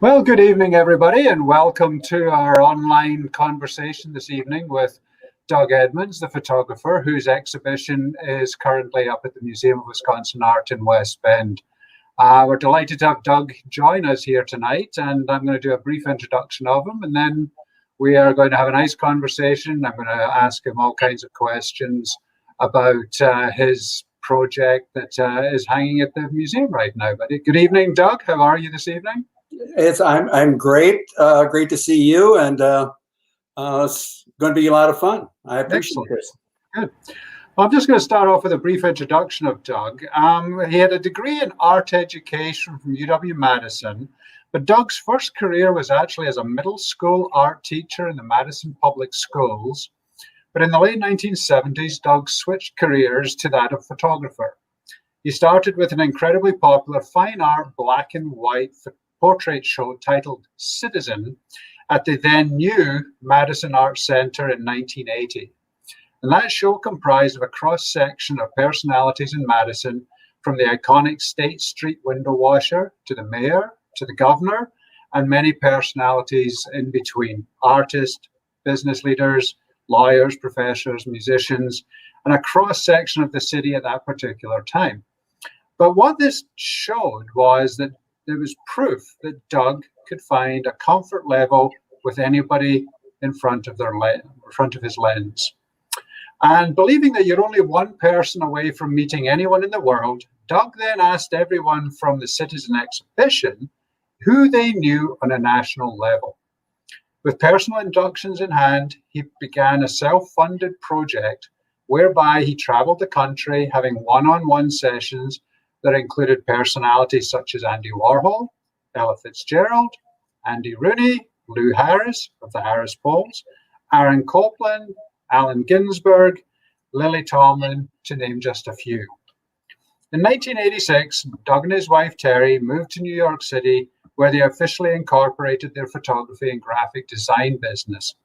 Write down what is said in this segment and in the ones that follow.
Well, good evening, everybody, and welcome to our online conversation this evening with Doug Edmunds, the photographer, whose exhibition is currently up at the Museum of Wisconsin Art in West Bend. We're delighted to have Doug join us here tonight, and I'm going to do a brief introduction of him, and then we are going to have a nice conversation. I'm going to ask him all kinds of questions about his project that is hanging at the museum right now. But good evening, Doug. How are you this evening? I'm great. Great to see you, and it's going to be a lot of fun. I appreciate this. Good. Well, I'm just going to start off with a brief introduction of Doug. He had a degree in art education from UW-Madison, but Doug's first career was actually as a middle school art teacher in the Madison Public Schools. But in the late 1970s, Doug switched careers to that of photographer. He started with an incredibly popular fine art black and white portrait show titled Citizen at the then new Madison Arts Center in 1980. And that show comprised of a cross-section of personalities in Madison, from the iconic State Street window washer to the mayor to the governor, and many personalities in between: artists, business leaders, lawyers, professors, musicians, and a cross-section of the city at that particular time. But what this showed was that there was proof that Doug could find a comfort level with anybody in front of his lens. And believing that you're only one person away from meeting anyone in the world, Doug then asked everyone from the Citizen exhibition who they knew on a national level. With personal inductions in hand, he began a self-funded project whereby he traveled the country having one-on-one sessions that included personalities such as Andy Warhol, Ella Fitzgerald, Andy Rooney, Lou Harris of the Harris Polls, Aaron Copland, Allen Ginsberg, Lily Tomlin, to name just a few. In 1986, Doug and his wife Terry moved to New York City, where they officially incorporated their photography and graphic design business.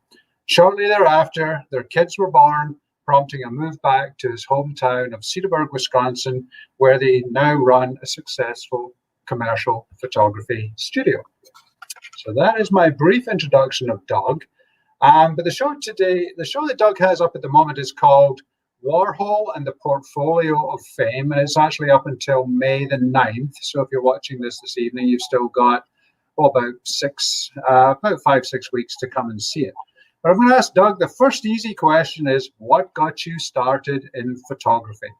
Shortly thereafter, their kids were born, prompting a move back to his hometown of Cedarburg, Wisconsin, where they now run a successful commercial photography studio. So that is my brief introduction of Doug. But the show that Doug has up at the moment is called Warhol and the Portfolio of Fame, and it's actually up until May the 9th. So if you're watching this evening, you've still got about 5-6 weeks to come and see it. But I'm going to ask Doug, the first easy question is, what got you started in photography?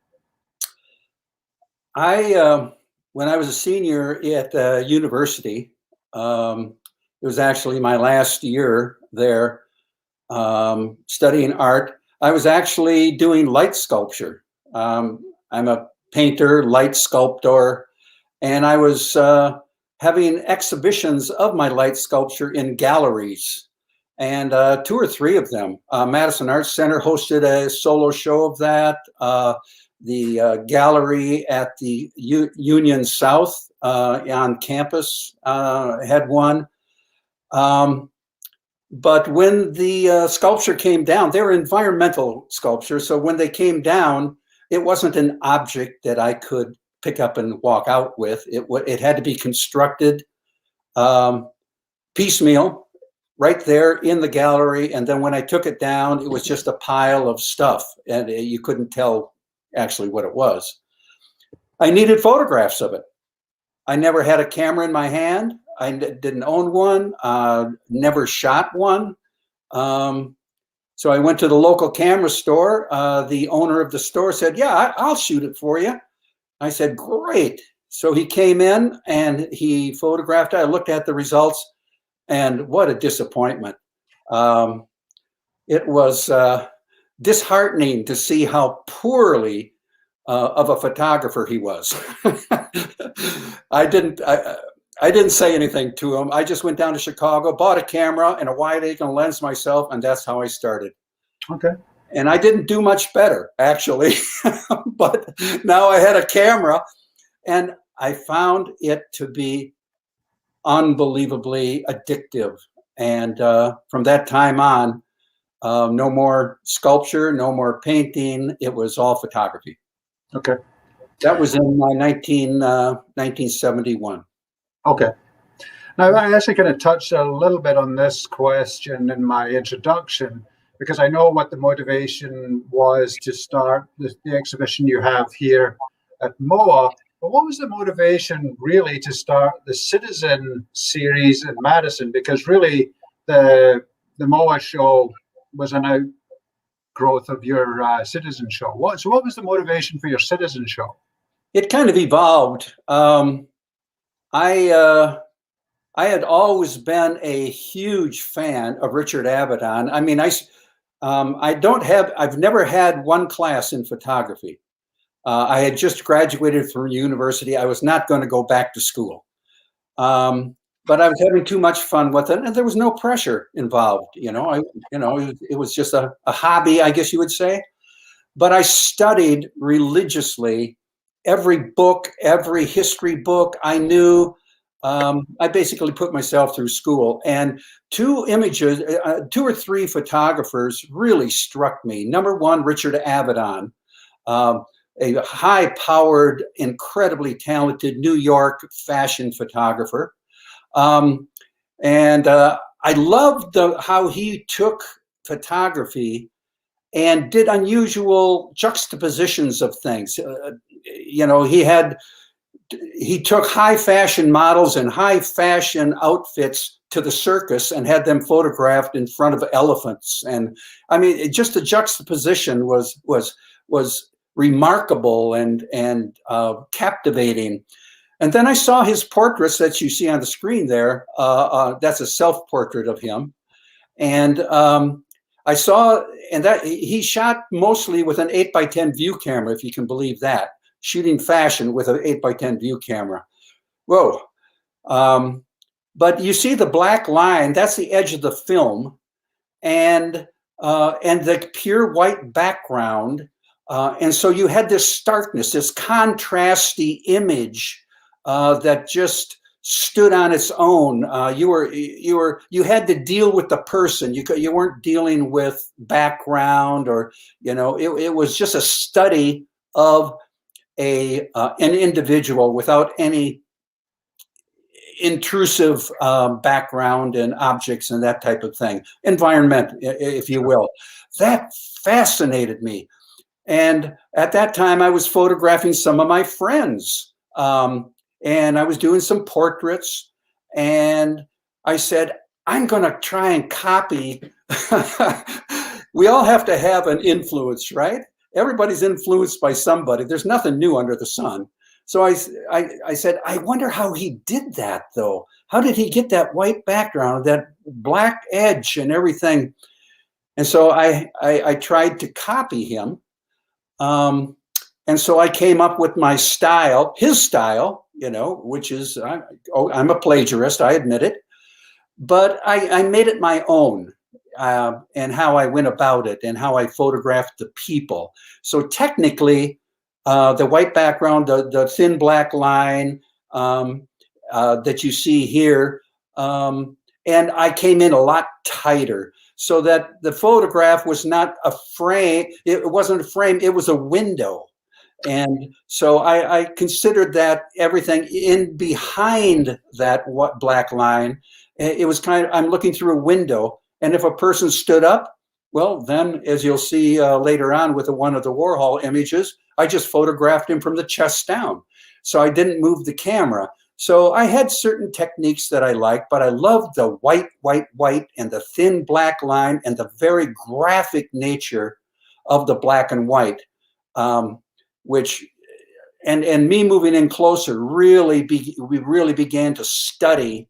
When I was a senior at university, it was actually my last year there studying art. I was actually doing light sculpture. I'm a painter, light sculptor, and I was having exhibitions of my light sculpture in galleries. And 2 or 3 of them. Madison Arts Center hosted a solo show of that. The gallery at the Union South on campus had one. But when the sculpture came down, they were environmental sculptures. So when they came down, it wasn't an object that I could pick up and walk out with. It had to be constructed piecemeal, right there in the gallery. And then when I took it down, it was just a pile of stuff, and you couldn't tell actually what it was. I needed photographs of it. I never had a camera in my hand. I didn't own one, never shot one. So I went to the local camera store. The owner of the store said, "Yeah, I'll shoot it for you." I said, "Great." So he came in and he photographed it. I looked at the results. And what a disappointment. It was disheartening to see how poorly of a photographer he was. I didn't say anything to him. I just went down to Chicago, bought a camera and a wide angle lens myself, and that's how I started. Okay. And I didn't do much better, actually. But now I had a camera, and I found it to be unbelievably addictive. And from that time on, no more sculpture, no more painting. It was all photography. Okay. That was in 1971. Okay. Now, I actually kind of touched a little bit on this question in my introduction, because I know what the motivation was to start the exhibition you have here at MOA. But what was the motivation really to start the Citizen series in Madison? Because really, the MOA show was an outgrowth of your Citizen show. So what was the motivation for your Citizen show? It kind of evolved. I had always been a huge fan of Richard Avedon. I mean, I've never had one class in photography. I had just graduated from university. I was not going to go back to school. But I was having too much fun with it, and there was no pressure involved. It was just a hobby, I guess you would say. But I studied religiously every book, every history book I knew. I basically put myself through school, and two or three photographers really struck me. Number one, Richard Avedon, a high-powered, incredibly talented New York fashion photographer. And I loved how he took photography and did unusual juxtapositions of things. He took high fashion models and high fashion outfits to the circus and had them photographed in front of elephants. And I mean, just the juxtaposition was remarkable and captivating. And then I saw his portraits that you see on the screen there. That's a self-portrait of him. And I saw, and that he shot mostly with an 8x10 view camera, if you can believe that. Shooting fashion with an 8x10 view camera. Whoa. But you see the black line, that's the edge of the film, and the pure white background. And so you had this starkness, this contrasty image that just stood on its own. You had to deal with the person. You weren't dealing with background, or it was just a study of an individual without any intrusive background and objects and that type of thing. Environment, if you will. That fascinated me. And at that time, I was photographing some of my friends. And I was doing some portraits. And I said, I'm going to try and copy. We all have to have an influence, right? Everybody's influenced by somebody. There's nothing new under the sun. So I said, I wonder how he did that, though. How did he get that white background, that black edge and everything? And so I tried to copy him. And so I came up with my style, his style, which is, I'm a plagiarist, I admit it. But I made it my own. And how I went about it and how I photographed the people. So technically, the white background, the thin black line that you see here, and I came in a lot tighter so that the photograph was not a frame. It wasn't a frame, it was a window. And so I considered that everything in behind that black line, it was I'm looking through a window. And if a person stood up, well, then, as you'll see later on with one of the Warhol images, I just photographed him from the chest down. So I didn't move the camera. So I had certain techniques that I liked, but I loved the white, and the thin black line and the very graphic nature of the black and white, which, and me moving in closer, we really began to study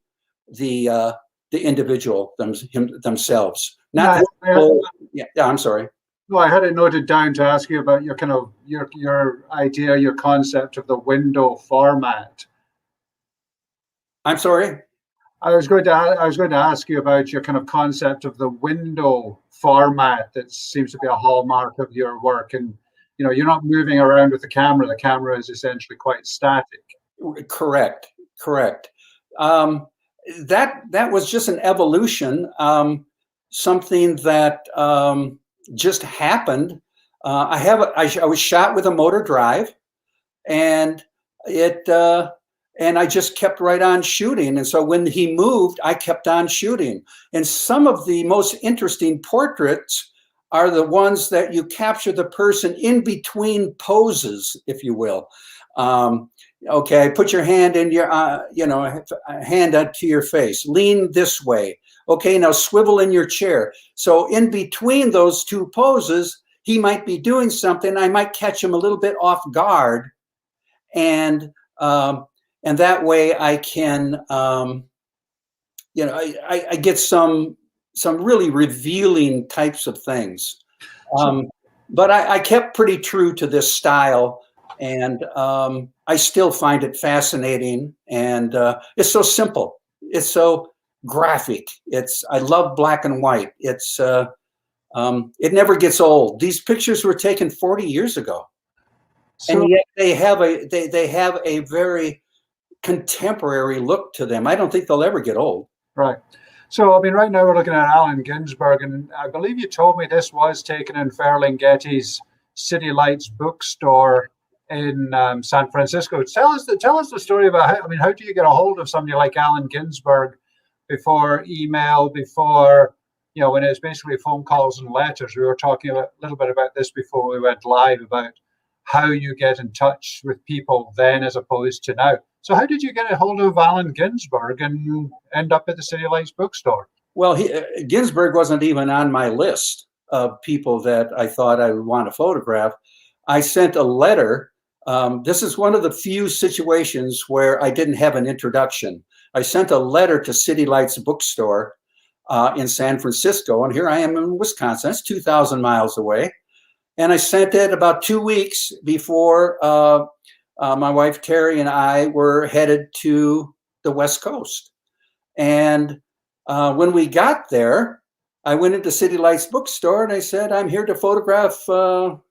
the individual themselves. I'm sorry. No, I had it noted down to ask you about your your idea, your concept of the window format. I'm sorry. I was going to ask you about your kind of concept of the window format that seems to be a hallmark of your work, and you're not moving around with the camera. The camera is essentially quite static. Correct. That was just an evolution, something that just happened. I was shot with a motor drive, and it and I just kept right on shooting. And so when he moved, I kept on shooting. And some of the most interesting portraits are the ones that you capture the person in between poses, if you will. Okay, put your hand in your, hand up to your face. Lean this way. Okay, now swivel in your chair. So in between those two poses, he might be doing something. I might catch him a little bit off guard, and that way I can, I get some really revealing types of things. But I kept pretty true to this style, and I still find it fascinating. And it's so simple. It's so graphic. I love black and white. It never gets old. These pictures were taken 40 years ago, and yet they have a very contemporary look to them. I don't think they'll ever get old. Right. So, I mean, right now we're looking at Allen Ginsberg, and I believe you told me this was taken in Ferlinghetti's City Lights bookstore in San Francisco. Tell us the story about how do you get a hold of somebody like Allen Ginsberg before email, before, when it's basically phone calls and letters? We were talking a little bit about this before we went live, about how you get in touch with people then as opposed to now. So how did you get a hold of Allen Ginsberg and end up at the City Lights bookstore? Well, Ginsberg wasn't even on my list of people that I thought I would want to photograph. I sent a letter. This is one of the few situations where I didn't have an introduction. I sent a letter to City Lights bookstore in San Francisco, and here I am in Wisconsin. That's 2,000 miles away. And I sent it about 2 weeks before my wife Terry and I were headed to the West Coast. And when we got there, I went into City Lights bookstore and I said, "I'm here to photograph, Mr.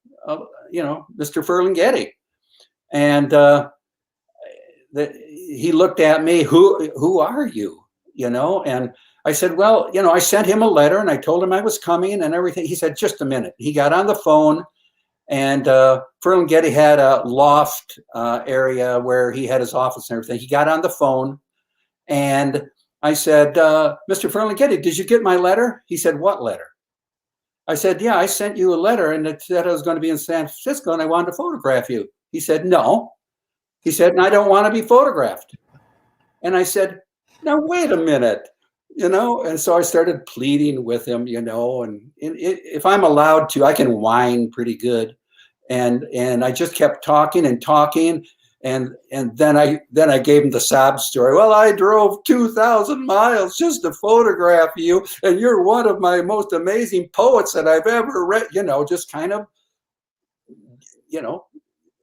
Ferlinghetti." And he looked at me, who are you? And I said, well, I sent him a letter and I told him I was coming and everything. He said, just a minute. He got on the phone, and Ferlinghetti had a loft area where he had his office and everything. He got on the phone and I said, Mr. Ferlinghetti, did you get my letter? He said, what letter? I said, yeah, I sent you a letter and it said I was going to be in San Francisco and I wanted to photograph you. He said, no. He said, and I don't want to be photographed. And I said, now, wait a minute, and so I started pleading with him, and if I'm allowed to, I can whine pretty good. And I just kept talking and talking. And then I gave him the sob story. Well, I drove 2,000 miles just to photograph you, and you're one of my most amazing poets that I've ever read, just kind of,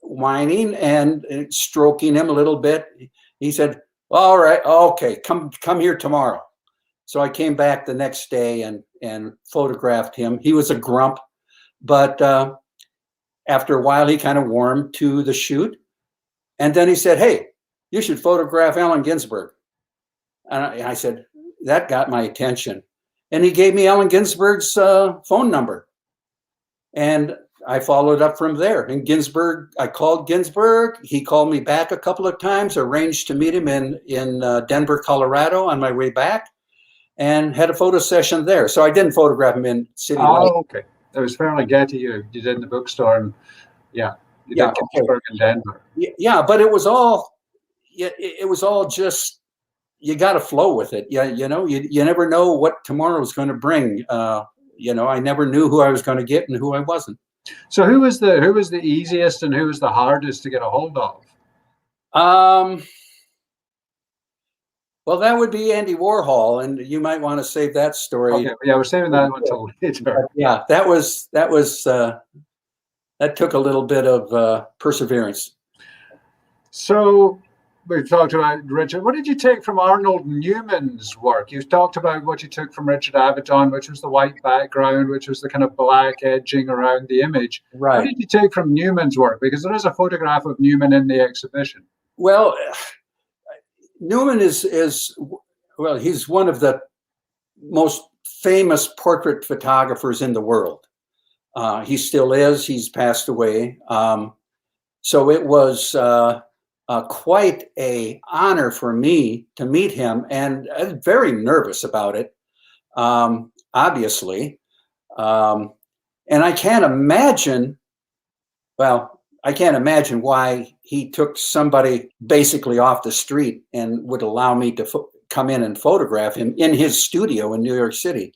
whining and stroking him a little bit. He said, all right, okay, come here tomorrow. So I came back the next day and photographed him. He was a grump, but after a while, he kind of warmed to the shoot. And then he said, hey, you should photograph Allen Ginsberg. And I said, that got my attention. And he gave me Allen Ginsberg's phone number. And I followed up from there. And I called Ginsberg. He called me back a couple of times, arranged to meet him in Denver, Colorado on my way back, and had a photo session there. So I didn't photograph him in City Lights. Oh, okay. It was Ferlinghetti you did in the bookstore, and you did Ginsberg in Denver. Yeah, but it was all just, you got to flow with it. Yeah, you never know what tomorrow is going to bring. I never knew who I was going to get and who I wasn't. So who was the easiest and who was the hardest to get a hold of? Well, that would be Andy Warhol, and you might want to save that story. Okay, yeah, we're saving that one until later. Yeah, that took a little bit of perseverance. So we've talked about Richard. What did you take from Arnold Newman's work? You've talked about what you took from Richard Avedon, which was the white background, which was the kind of black edging around the image. Right. What did you take from Newman's work? Because there is a photograph of Newman in the exhibition. Well, Newman is he's one of the most famous portrait photographers in the world. He still is. He's passed away. So it was quite a honor for me to meet him, and I was very nervous about it, obviously. And I can't imagine, well, I can't imagine why he took somebody basically off the street and would allow me to come in and photograph him in his studio in New York City.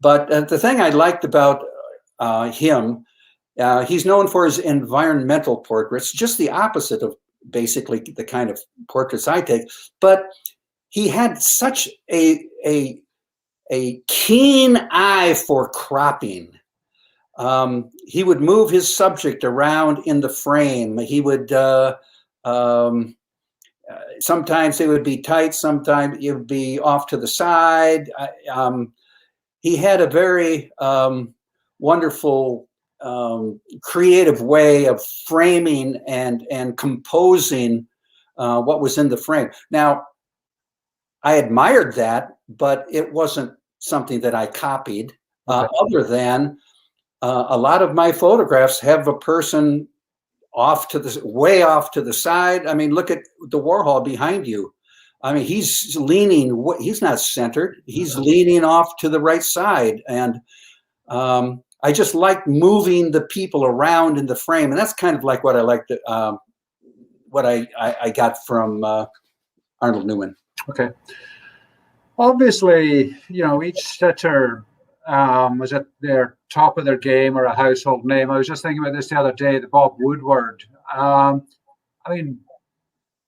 But the thing I liked about him, he's known for his environmental portraits, just the opposite of basically the kind of portraits I take. But he had such a keen eye for cropping. He would move his subject around in the frame. He would sometimes it would be tight, sometimes it would be off to the side. He had a very wonderful, creative way of framing and composing what was in the frame. Now, I admired that, but it wasn't something that I copied, other than a lot of my photographs have a person way off to the side. I mean, look at the Warhol behind you. I mean, he's leaning, he's not centered. He's leaning off to the right side. And I just like moving the people around in the frame. And that's kind of like what I liked, what I got from Arnold Newman. Okay. Obviously, you know, each sitter was at their top of their game or a household name. I was just thinking about this the other day, the Bob Woodward. I mean,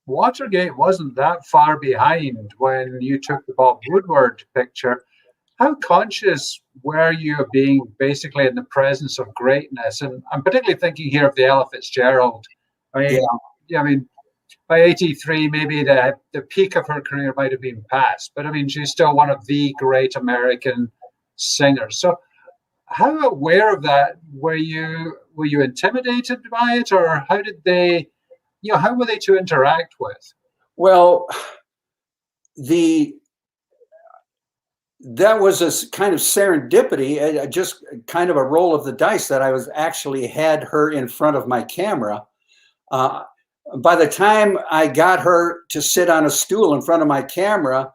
Watergate wasn't that far behind when you took the Bob Woodward picture. How conscious were you of being basically in the presence of greatness? And I'm particularly thinking here of the Ella Fitzgerald. I mean, yeah, I mean, by 83, maybe the peak of her career might have been past, but I mean, she's still one of the great American singers. So how aware of that were you? Were you intimidated by it, or how did they, you know, how were they to interact with? Well, that was a kind of serendipity, just kind of a roll of the dice that I was actually had her in front of my camera. By the time I got her to sit on a stool in front of my camera,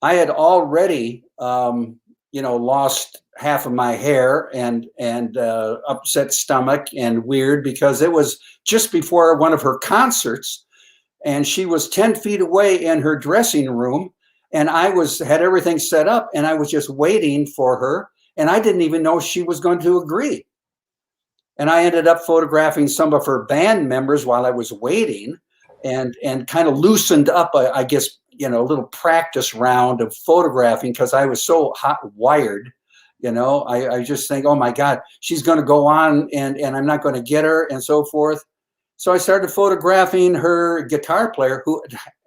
I had already, you know, lost half of my hair and upset stomach and weird, because it was just before one of her concerts, and she was 10 feet away in her dressing room, and I had everything set up, and I was just waiting for her, and I didn't even know she was going to agree. And I ended up photographing some of her band members while I was waiting, and kind of loosened up, I guess, you know, a little practice round of photographing, because I was so hot wired. You know, I just think, oh my God, she's going to go on and I'm not going to get her, and so forth. So I started photographing her guitar player, who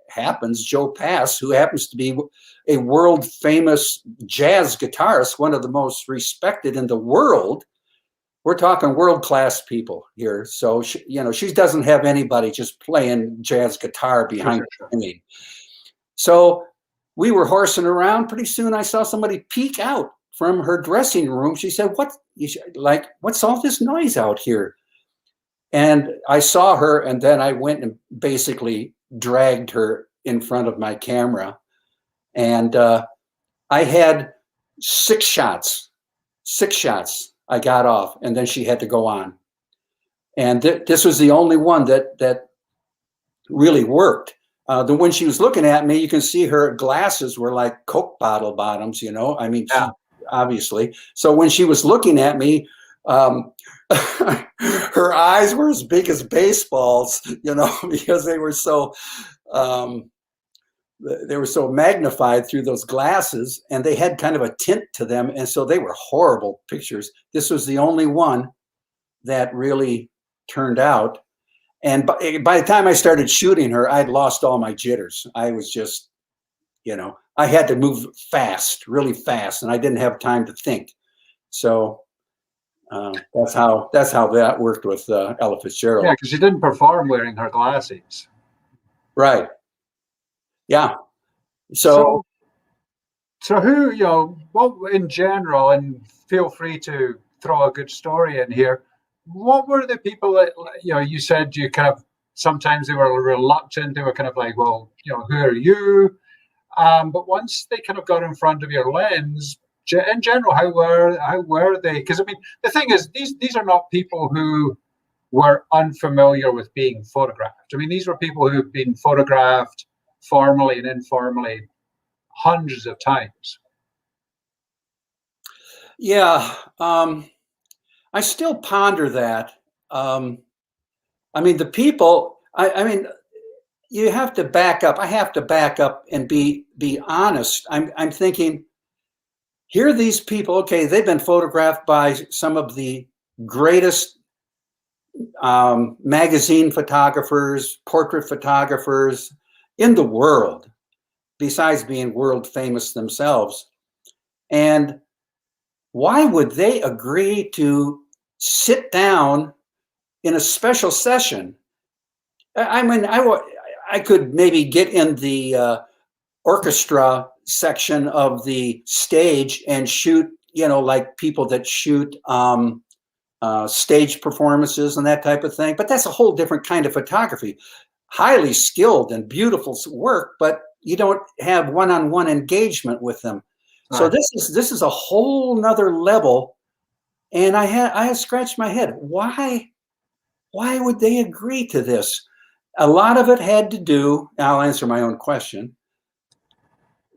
happens, Joe Pass, who happens to be a world famous jazz guitarist, one of the most respected in the world. We're talking world-class people here. So, you know, she doesn't have anybody just playing jazz guitar behind her. I mean, so we were horsing around. Pretty soon I saw somebody peek out from her dressing room. She said, what's all this noise out here? And I saw her, and then I went and basically dragged her in front of my camera. And I had 6 shots I got off, and then she had to go on. And this was the only one that really worked. When she was looking at me, you can see her glasses were like Coke bottle bottoms, you know, I mean, yeah. Obviously. So when she was looking at me, her eyes were as big as baseballs, you know, because they were so magnified through those glasses, and they had kind of a tint to them, and so they were horrible pictures. This was the only one that really turned out. And by the time I started shooting her, I'd lost all my jitters. I was just, you know, I had to move fast, really fast, and I didn't have time to think. So that's how that worked with Ella Fitzgerald. Yeah, because she didn't perform wearing her glasses. Right. Yeah. So who, you know, what in general, and feel free to throw a good story in here, what were the people that, you know, you said you kind of sometimes they were reluctant. They were kind of like, well, who are you? But once they kind of got in front of your lens, in general, how were they? Because I mean, the thing is, these are not people who were unfamiliar with being photographed. I mean, these were people who've been photographed formally and informally hundreds of times. Yeah, I still ponder that. I mean, the people. I mean, you have to back up. I have to back up and be honest. I'm thinking, here are these people. Okay, they've been photographed by some of the greatest magazine photographers, portrait photographers in the world, besides being world famous themselves. And why would they agree to sit down in a special session? I mean, I could maybe get in the orchestra section of the stage and shoot, like people that shoot stage performances and that type of thing. But that's a whole different kind of photography. Highly skilled and beautiful work, but you don't have one-on-one engagement with them. Right. So this is a whole nother level. And I had scratched my head. Why would they agree to this? A lot of it had to do, I'll answer my own question,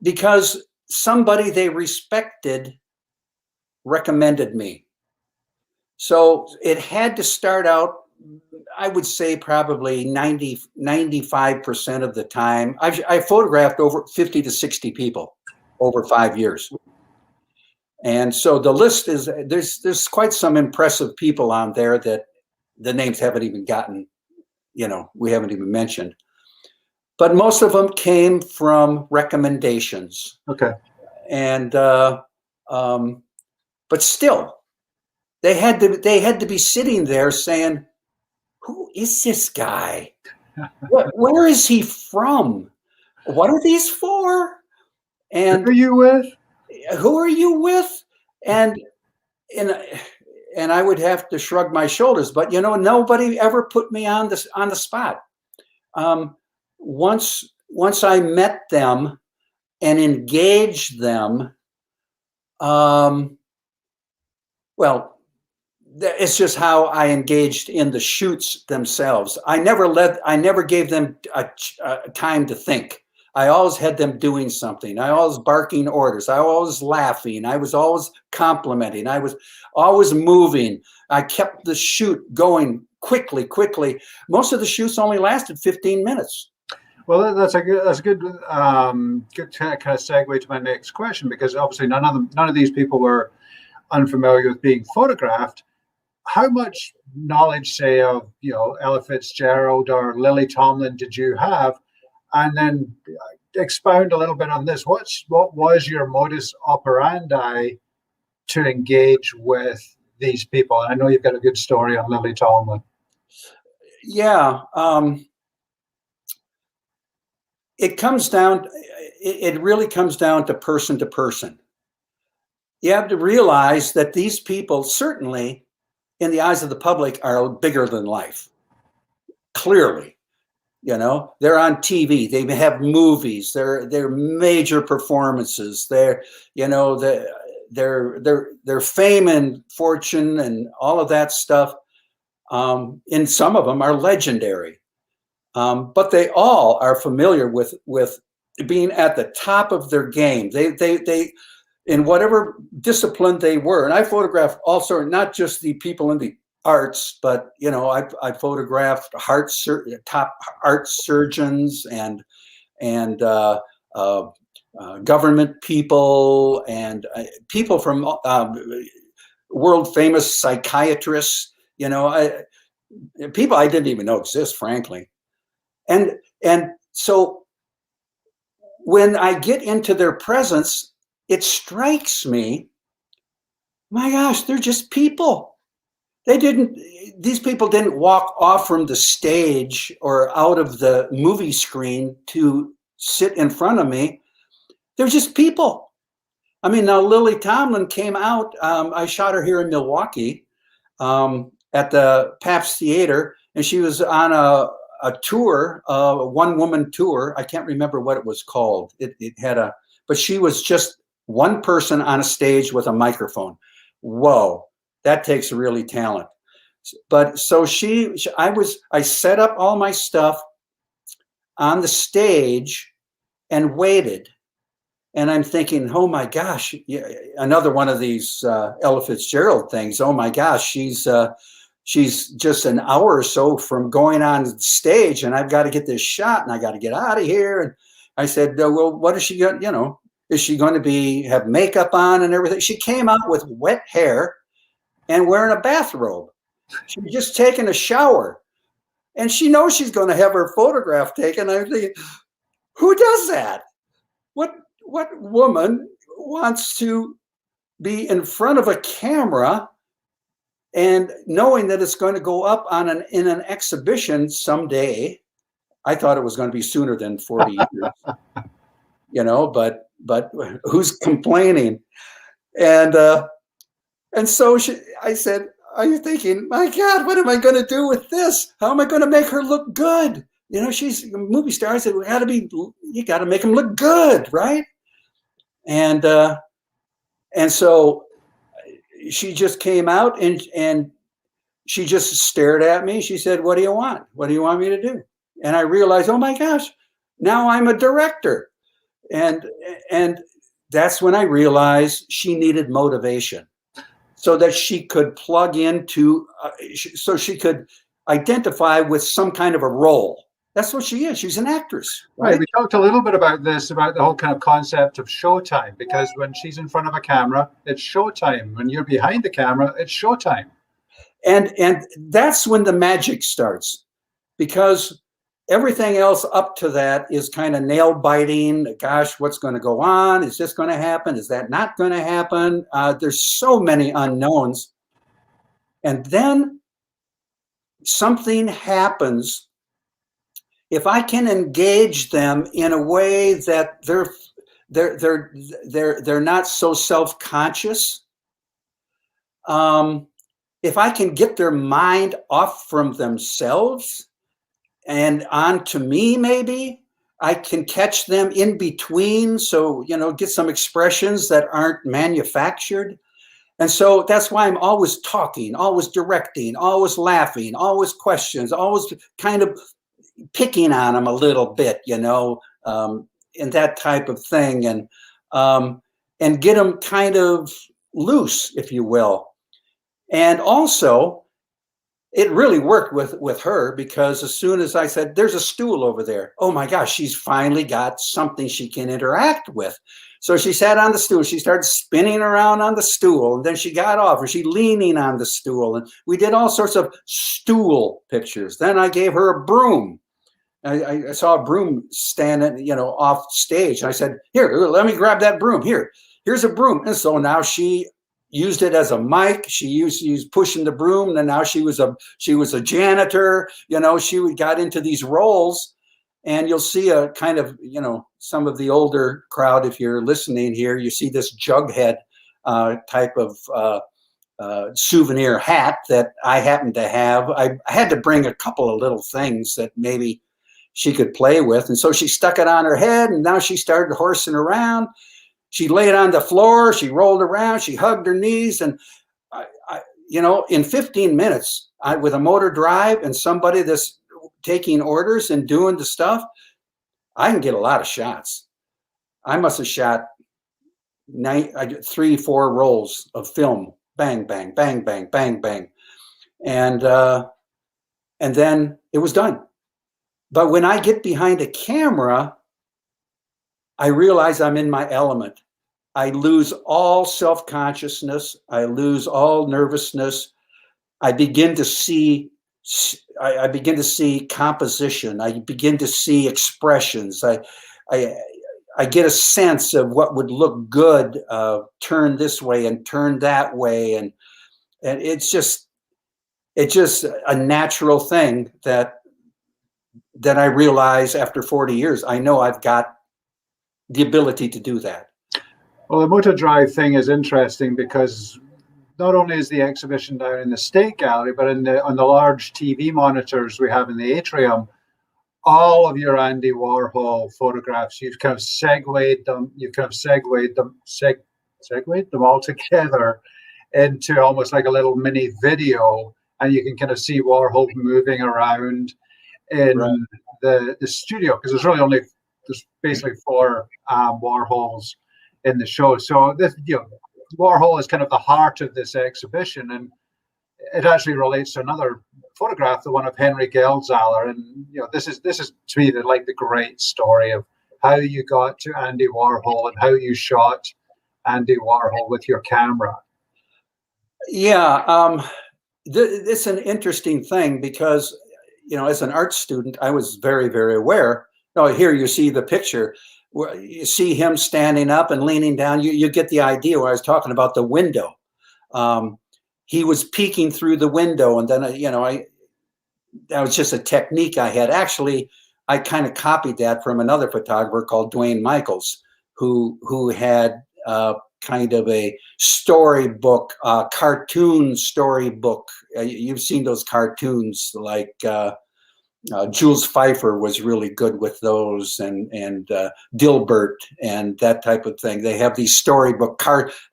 because somebody they respected recommended me. So it had to start out, I would say probably 95% of the time. I photographed over 50 to 60 people over 5 years. And so the list is, there's quite some impressive people on there that the names haven't even gotten, we haven't even mentioned. But most of them came from recommendations. Okay. And, but still, they had to be sitting there saying, who is this guy? Where is he from? What are these for? And who are you with? Who are you with? And I would have to shrug my shoulders, but nobody ever put me on the spot. Once I met them and engaged them, well, it's just how I engaged in the shoots themselves. I never gave them a time to think. I always had them doing something. I always barking orders. I always laughing. I was always complimenting. I was always moving. I kept the shoot going quickly. Most of the shoots only lasted 15 minutes. Well, that's a good kind of segue to my next question, because obviously none of these people were unfamiliar with being photographed. How much knowledge, say, of Ella Fitzgerald or Lily Tomlin did you have? And then expound a little bit on this. What was your modus operandi to engage with these people? And I know you've got a good story on Lily Tomlin. Yeah. It really comes down to person. You have to realize that these people, certainly in the eyes of the public, are bigger than life. Clearly. They're on TV. They have movies. They're major performances. Their fame and fortune and all of that stuff. In some of them are legendary, but they all are familiar with being at the top of their game. They in whatever discipline they were. And I photographed also not just the people in the arts, but I photographed top heart surgeons and government people and people from world famous psychiatrists. People I didn't even know exist, frankly. And so when I get into their presence, it strikes me, my gosh, they're just people. These people didn't walk off from the stage or out of the movie screen to sit in front of me. They're just people. I mean, now Lily Tomlin came out. I shot her here in Milwaukee at the Pabst Theater, and she was on a tour, a one-woman tour. I can't remember what it was called. It had but she was just one person on a stage with a microphone. Whoa, that takes really talent. But so I set up all my stuff on the stage and waited. And I'm thinking, oh my gosh, another one of these Ella Fitzgerald things. Oh my gosh, she's just an hour or so from going on stage, and I've got to get this shot, and I got to get out of here. And I said, well, what is she going? Is she going to have makeup on and everything? She came out with wet hair and wearing a bathrobe. She was just taking a shower, and she knows she's going to have her photograph taken. I'm thinking, who does that? What woman wants to be in front of a camera and knowing that it's going to go up in an exhibition someday? I thought it was going to be sooner than 40 years, but who's complaining? And so I said, are you thinking, my God, what am I going to do with this? How am I going to make her look good? She's a movie star. I said, you got to make them look good, right? And so she just came out and she just stared at me. She said, what do you want? What do you want me to do? And I realized, oh my gosh, now I'm a director. And that's when I realized she needed motivation so that she could plug into, so she could identify with some kind of a role. That's what she is. She's an actress. Right. We talked a little bit about this, about the whole kind of concept of showtime, because when she's in front of a camera, it's showtime. When you're behind the camera, it's showtime. And that's when the magic starts, because everything else up to that is kind of nail biting. Gosh, what's going to go on? Is this going to happen? Is that not going to happen? There's so many unknowns. And then something happens. If I can engage them in a way that they're not so self-conscious, if I can get their mind off from themselves and onto me, maybe I can catch them in between. So, get some expressions that aren't manufactured. And so that's why I'm always talking, always directing, always laughing, always questions, always kind of picking on them a little bit, and that type of thing, and get them kind of loose, if you will. And also, it really worked with her, because as soon as I said, there's a stool over there, oh my gosh, she's finally got something she can interact with. So she sat on the stool, she started spinning around on the stool, and then she got off, or she leaning on the stool, and we did all sorts of stool pictures. Then I gave her a broom. I saw a broom standing, off stage. And I said, here, let me grab that broom. Here's a broom. And so now she used it as a mic. She was pushing the broom, and now she was a janitor. She got into these roles, and you'll see a kind of, some of the older crowd, if you're listening here, you see this jughead type of souvenir hat that I happen to have. I had to bring a couple of little things that maybe she could play with. And so she stuck it on her head, and now she started horsing around. She laid on the floor, she rolled around, she hugged her knees. And, in 15 minutes with a motor drive and somebody that's taking orders and doing the stuff, I can get a lot of shots. I must have shot 3-4 rolls of film. Bang, bang, bang, bang, bang, bang. And then it was done. But when I get behind a camera, I realize I'm in my element. I lose all self-consciousness. I lose all nervousness. I begin to see composition. I begin to see expressions. I get a sense of what would look good, turn this way and turn that way. And it's just a natural thing that I realize after 40 years, I know I've got the ability to do that. Well, the motor drive thing is interesting because not only is the exhibition down in the State Gallery, but on the large TV monitors we have in the atrium, all of your Andy Warhol photographs, you've kind of segued them all together into almost like a little mini video, and you can kind of see Warhol moving around in Right. the studio, because there's basically four Warhols in the show. So this, Warhol is kind of the heart of this exhibition, and it actually relates to another photograph, the one of Henry Geldzahler. And this is to me the great story of how you got to Andy Warhol and how you shot Andy Warhol with your camera. Yeah, it's an interesting thing because, as an art student, I was very, very aware. Here you see the picture where you see him standing up and leaning down. You get the idea where I was talking about the window. He was peeking through the window, and then that was just a technique I had. Actually, I kind of copied that from another photographer called Dwayne Michaels, who had kind of a storybook, cartoon storybook. You've seen those cartoons, like Jules Pfeiffer was really good with those, and Dilbert and that type of thing. They have these storybook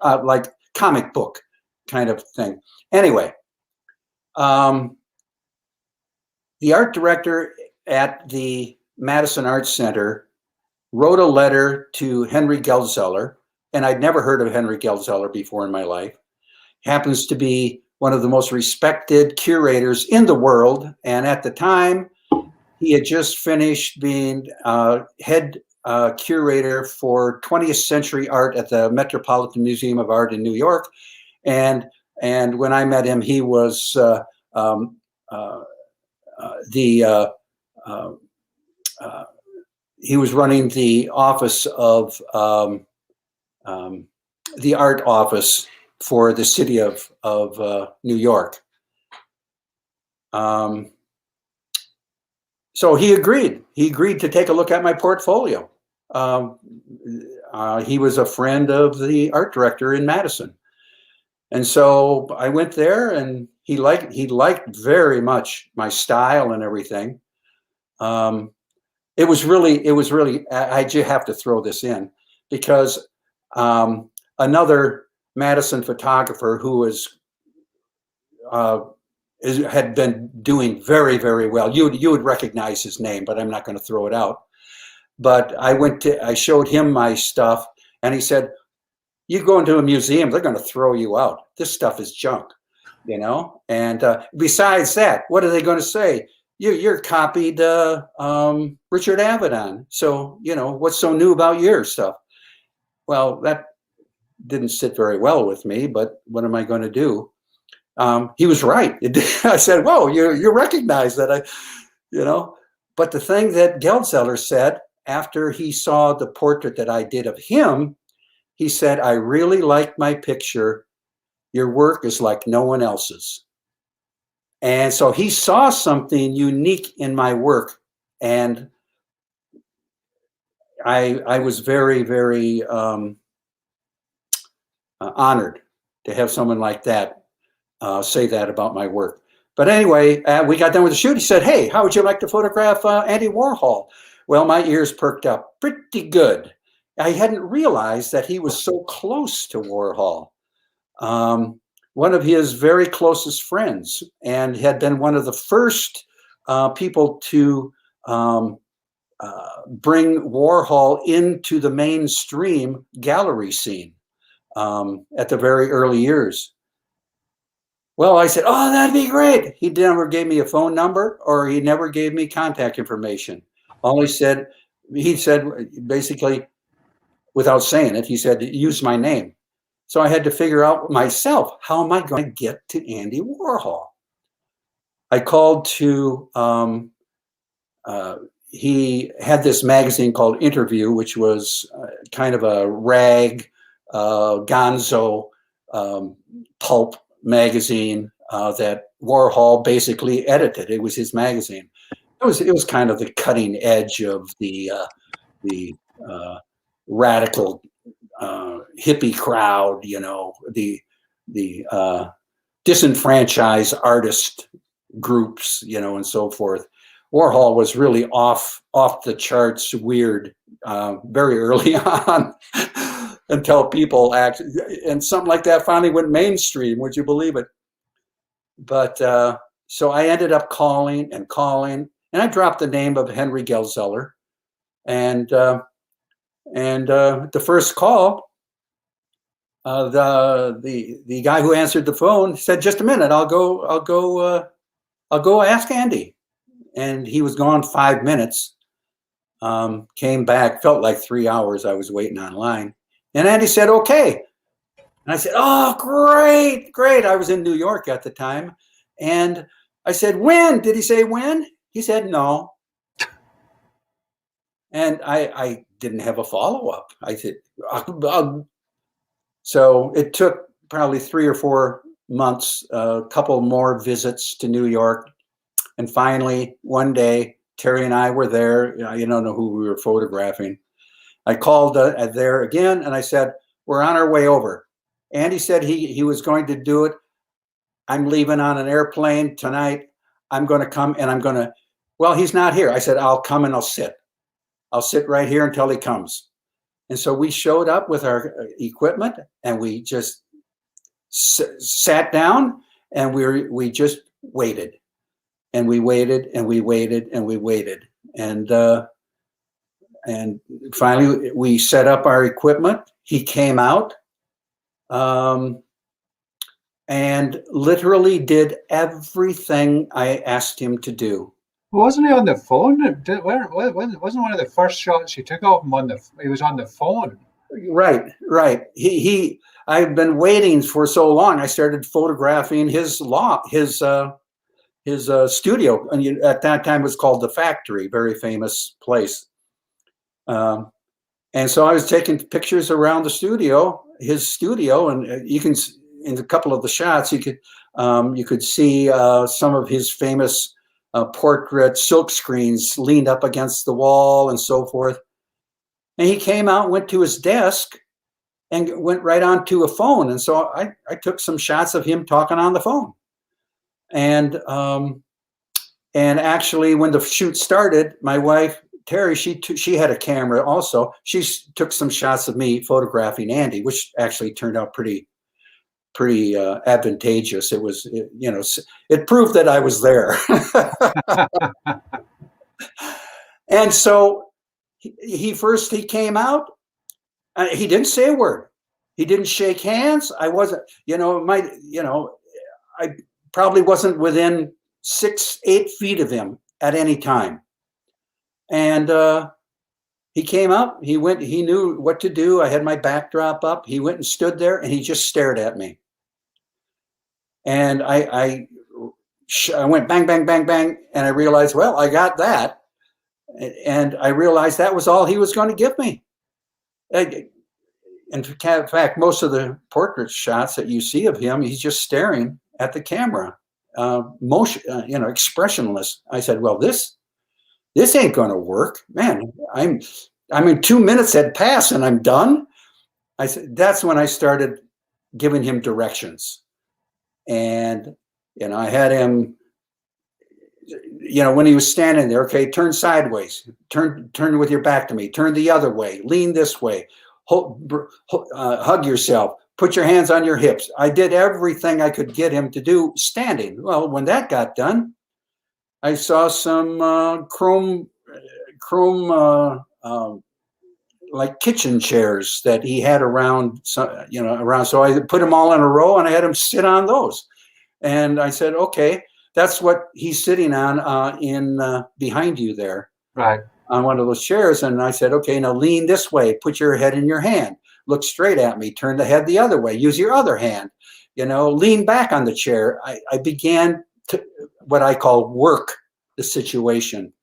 like comic book kind of thing. Anyway, the art director at the Madison Arts Center wrote a letter to Henry Geldzahler, and I'd never heard of Henry Geldzahler before in my life. Happens to be one of the most respected curators in the world, and at the time, he had just finished being head curator for 20th century art at the Metropolitan Museum of Art in New York. And when I met him, he was he was running the office of the art office for the city of New York. So he agreed. He agreed to take a look at my portfolio. He was a friend of the art director in Madison. And so I went there, and he liked very much my style and everything. It was really, I just have to throw this in because another Madison photographer who had been doing very, very well. You would recognize his name, but I'm not going to throw it out. But I showed him my stuff, and he said, "You go into a museum, they're going to throw you out. This stuff is junk, And besides that, what are they going to say? You're copied Richard Avedon. So what's so new about your stuff?" Well, that didn't sit very well with me. But what am I going to do? He was right. I said, "Whoa, you recognize that?" But the thing that Geldzahler said after he saw the portrait that I did of him, he said, "I really like my picture. Your work is like no one else's." And so he saw something unique in my work, and I was very, very honored to have someone like that say that about my work. But anyway, we got done with the shoot. He said, "Hey, how would you like to photograph Andy Warhol?" Well, my ears perked up pretty good. I hadn't realized that he was so close to Warhol. One of his very closest friends, and had been one of the first people to bring Warhol into the mainstream gallery scene at the very early years. Well, I said, "Oh, that'd be great." He never gave me a phone number, or he never gave me contact information. He said basically, without saying it, he said, "Use my name." So I had to figure out myself, how am I going to get to Andy Warhol? I called to, he had this magazine called Interview, which was kind of a rag, gonzo pulp magazine that Warhol basically edited. It was his magazine. It was kind of the cutting edge of the radical hippie crowd, the disenfranchised artist groups, and so forth. Warhol was really off the charts weird very early on until people and something like that finally went mainstream. Would you believe it? But so I ended up calling, and I dropped the name of Henry Gelzeller, and the first call, the guy who answered the phone said, "Just a minute, I'll go ask Andy." And he was gone 5 minutes. Came back, felt like 3 hours. I was waiting online, and Andy said, "Okay." And I said, "Oh, great. I was in New York at the time. And I said, "When?" Did he say when? He said, "No." And I didn't have a follow-up. I said, so it took probably 3 or 4 months, a couple more visits to New York. And finally, one day, Terry and I were there. You don't know who we were photographing. I called there again, and I said, "We're on our way over." Andy said he was going to do it. I'm leaving on an airplane tonight. I'm going to come, and well, he's not here. I said, "I'll come and I'll sit. I'll sit right here until he comes." And so we showed up with our equipment, and we just sat down, and we just waited. And we waited, and we waited, and we waited. And finally, we set up our equipment. He came out and literally did everything I asked him to do. Wasn't he on the phone? Wasn't one of the first shots you took of him he was on the phone? Right. I've been waiting for so long. I started photographing his studio, and at that time it was called the Factory, very famous place. And so I was taking pictures around his studio, and you can, in a couple of the shots, you could see some of his famous portrait silk screens leaned up against the wall and so forth. And he came out, went to his desk, and went right onto a phone. And so I took some shots of him talking on the phone. And actually, when the shoot started, my wife Terry, she had a camera also. She took some shots of me photographing Andy, which actually turned out pretty advantageous. It proved that I was there. And so he came out. He didn't say a word. He didn't shake hands. I wasn't, I probably wasn't within 6-8 feet of him at any time. And he came up, he knew what to do. I had my backdrop up. He went and stood there, and he just stared at me. And I went bang, bang, bang, bang. And I realized, well, I got that. And I realized that was all he was going to give me. In fact, most of the portrait shots that you see of him, he's just staring at the camera, expressionless. I said, well, this ain't going to work, man. I mean, 2 minutes had passed and I'm done. I said, that's when I started giving him directions. And, I had him, when he was standing there, okay, turn sideways, turn with your back to me, turn the other way, lean this way, hug yourself, put your hands on your hips. I did everything I could get him to do standing. Well, when that got done, I saw some chrome like kitchen chairs that he had around. So I put them all in a row and I had him sit on those. And I said, okay, that's what he's sitting on in behind you there, right, on one of those chairs. And I said, okay, now lean this way, put your head in your hand, look straight at me, turn the head the other way, use your other hand, lean back on the chair. I began to what I call work the situation.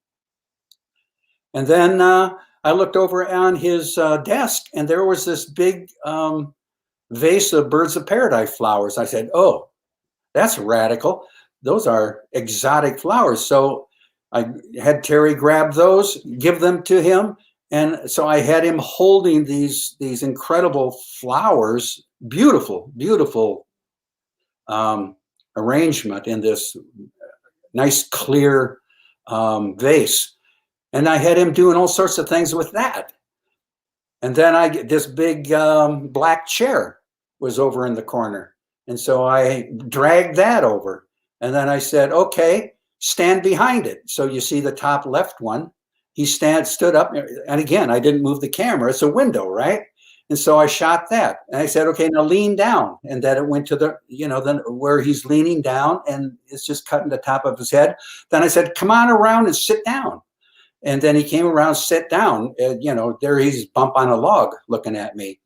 And then I looked over on his desk, and there was this big vase of birds of paradise flowers. I said, oh, that's radical. Those are exotic flowers. So I had Terry grab those, give them to him. And so I had him holding these incredible flowers, beautiful, beautiful arrangement in this nice, clear vase. And I had him doing all sorts of things with that. And then I get this big black chair was over in the corner. And so I dragged that over. And then I said, okay, stand behind it. So you see the top left one. He stood up. And again, I didn't move the camera. It's a window, right? And so I shot that. And I said, okay, now lean down. And then it went to the, then where he's leaning down and it's just cutting the top of his head. Then I said, come on around and sit down. And then he came around, sit down, there he's bump on a log looking at me.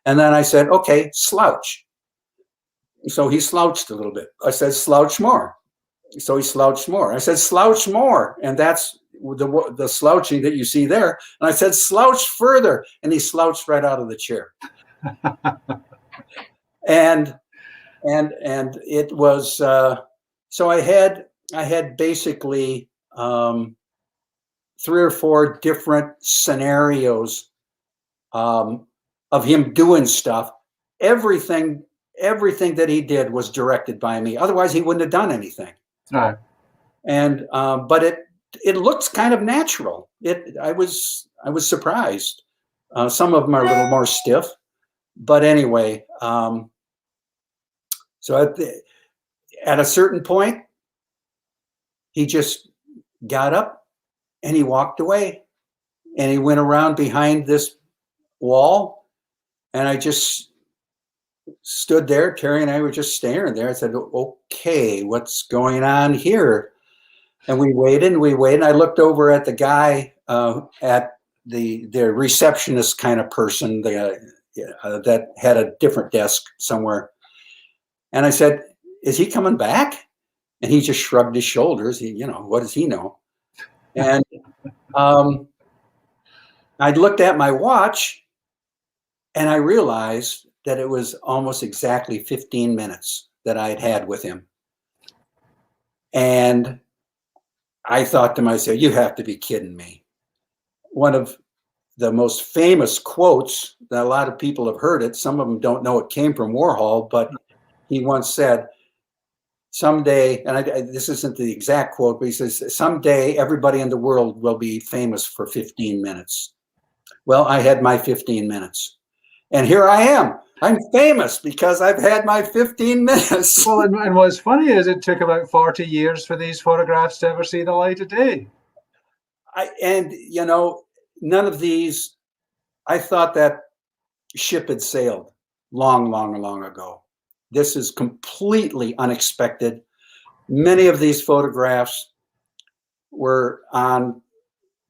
And then I said, okay, slouch. So he slouched a little bit. I said, slouch more. So he slouched more. I said, slouch more. And that's the slouching that you see there. And I said, slouch further. And he slouched right out of the chair. and it was, so I had basically 3 or 4 different scenarios of him doing stuff. Everything that he did was directed by me. Otherwise, he wouldn't have done anything. Right. And but it looks kind of natural. I was surprised. Some of them are a little more stiff, but anyway. So at a certain point, he just got up. And he walked away and he went around behind this wall. And I just stood there. Terry and I were just staring there. I said, okay, what's going on here? And we waited and we waited. I looked over at the guy, at the receptionist kind of person that had a different desk somewhere. And I said, is he coming back? And he just shrugged his shoulders. What does he know? And I looked at my watch and I realized that it was almost exactly 15 minutes that I had with him. And I thought to myself, you have to be kidding me. One of the most famous quotes that a lot of people have heard it, some of them don't know it came from Warhol, but he once said, someday, and this isn't the exact quote, but he says, someday everybody in the world will be famous for 15 minutes. Well, I had my 15 minutes. And here I am. I'm famous because I've had my 15 minutes. Well, and what's funny is it took about 40 years for these photographs to ever see the light of day. None of these, I thought that ship had sailed long, long, long ago. This is completely unexpected. Many of these photographs were on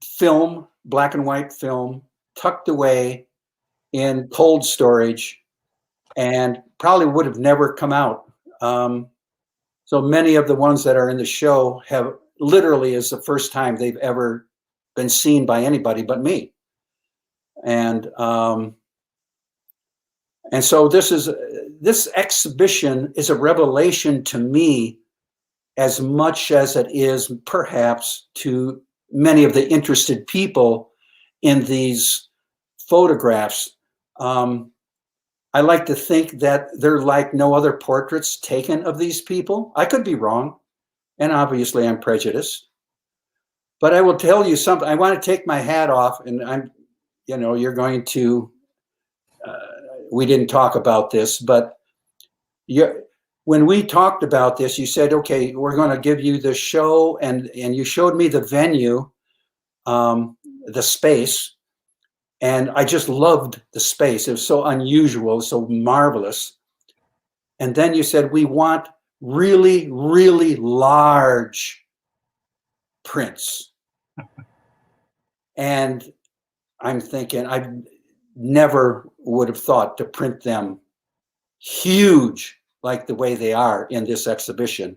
film, black and white film, tucked away in cold storage, and probably would have never come out. So many of the ones that are in the show have literally is the first time they've ever been seen by anybody but me. And so this exhibition is a revelation to me as much as it is perhaps to many of the interested people in these photographs. I like to think that they're like no other portraits taken of these people. I could be wrong, and obviously I'm prejudiced. But I will tell you something. I want to take my hat off, and you're going to, we didn't talk about this, but when we talked about this, you said, okay, we're going to give you the show, and you showed me the venue, the space, and I just loved the space. It was so unusual, so marvelous. And then you said, we want really, really large prints. And I'm thinking, I never would have thought to print them huge like the way they are in this exhibition.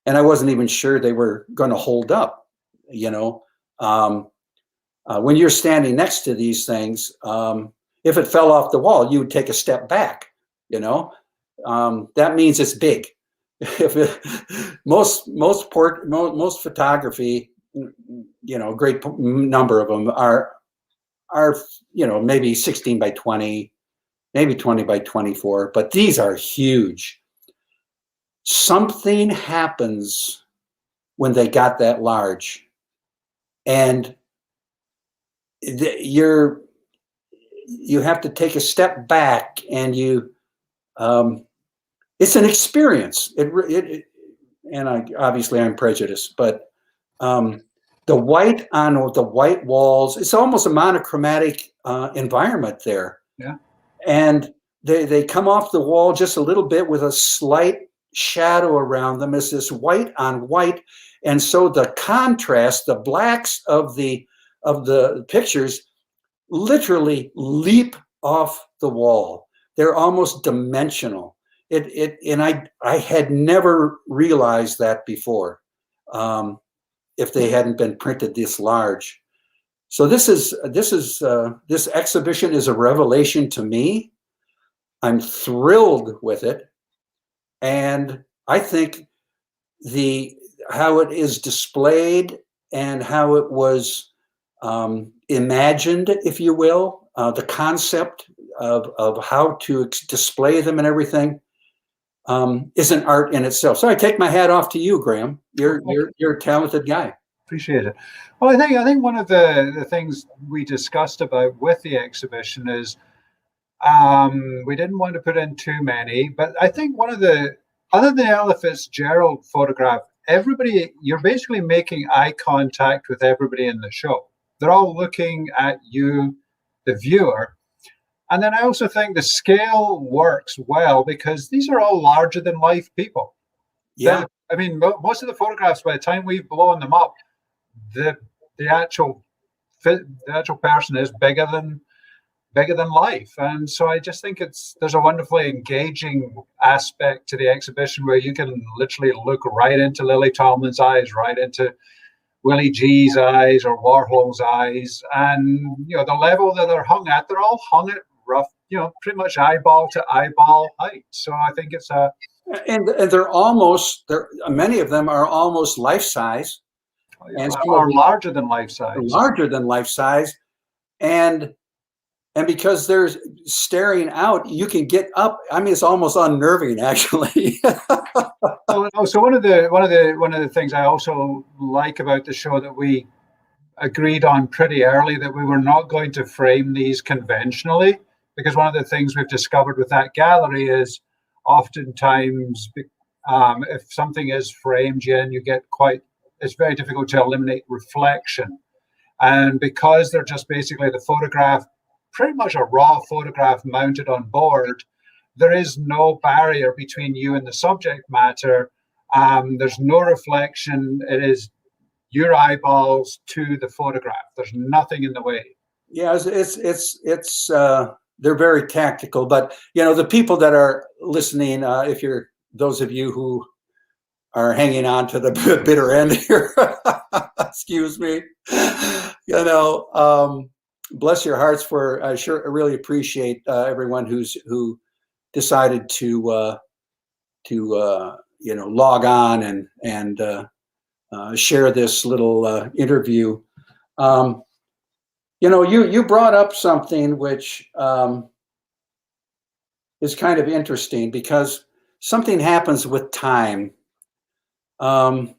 And I wasn't even sure they were going to hold up, when you're standing next to these things, if it fell off the wall, you would take a step back, that means it's big. Most photography, great number of them are maybe 16 by 20, maybe 20 by 24, but these are huge. Something happens when they got that large. And you have to take a step back, and it's an experience. And I'm prejudiced, but the white on the white walls, it's almost a monochromatic environment there. Yeah. And they come off the wall just a little bit with a slight shadow around them. It's this white on white. And so the contrast, the blacks of the pictures literally leap off the wall. They're almost dimensional. And I had never realized that before, if they hadn't been printed this large. So this exhibition is a revelation to me. I'm thrilled with it, and I think how it is displayed and how it was imagined, if you will, the concept of how to display them and everything is an art in itself. So I take my hat off to you, Graham. You're a talented guy. Appreciate it. Well, I think one of the things we discussed about with the exhibition is we didn't want to put in too many, but I think one of the, other than the Ella Fitzgerald photograph, you're basically making eye contact with everybody in the show. They're all looking at you, the viewer. And then I also think the scale works well because these are all larger than life people. Yeah. I mean, most of the photographs, by the time we've blown them up, the actual person is bigger than life. And so I just think there's a wonderfully engaging aspect to the exhibition where you can literally look right into Lily Tomlin's eyes, right into Willie G's eyes or Warhol's eyes. And, the level that they're hung at, they're all hung at rough, pretty much eyeball to eyeball height. So I think it's and many of them are almost life size. And or larger than life size. Larger than life size. And because they're staring out, you can get up. I mean, it's almost unnerving, actually. So one of the things I also like about the show that we agreed on pretty early, that we were not going to frame these conventionally, because one of the things we've discovered with that gallery is oftentimes if something is framed, it's very difficult to eliminate reflection. And because they're just basically the photograph, pretty much a raw photograph mounted on board, there is no barrier between you and the subject matter. There's no reflection. It is your eyeballs to the photograph. There's nothing in the way. Yeah, it's they're very tactical. But the people that are listening, if you're those of you who are hanging on to the bitter end here, excuse me, bless your hearts for. I really appreciate everyone who decided to log on and share this little interview. You brought up something which is kind of interesting, because something happens with time. I'm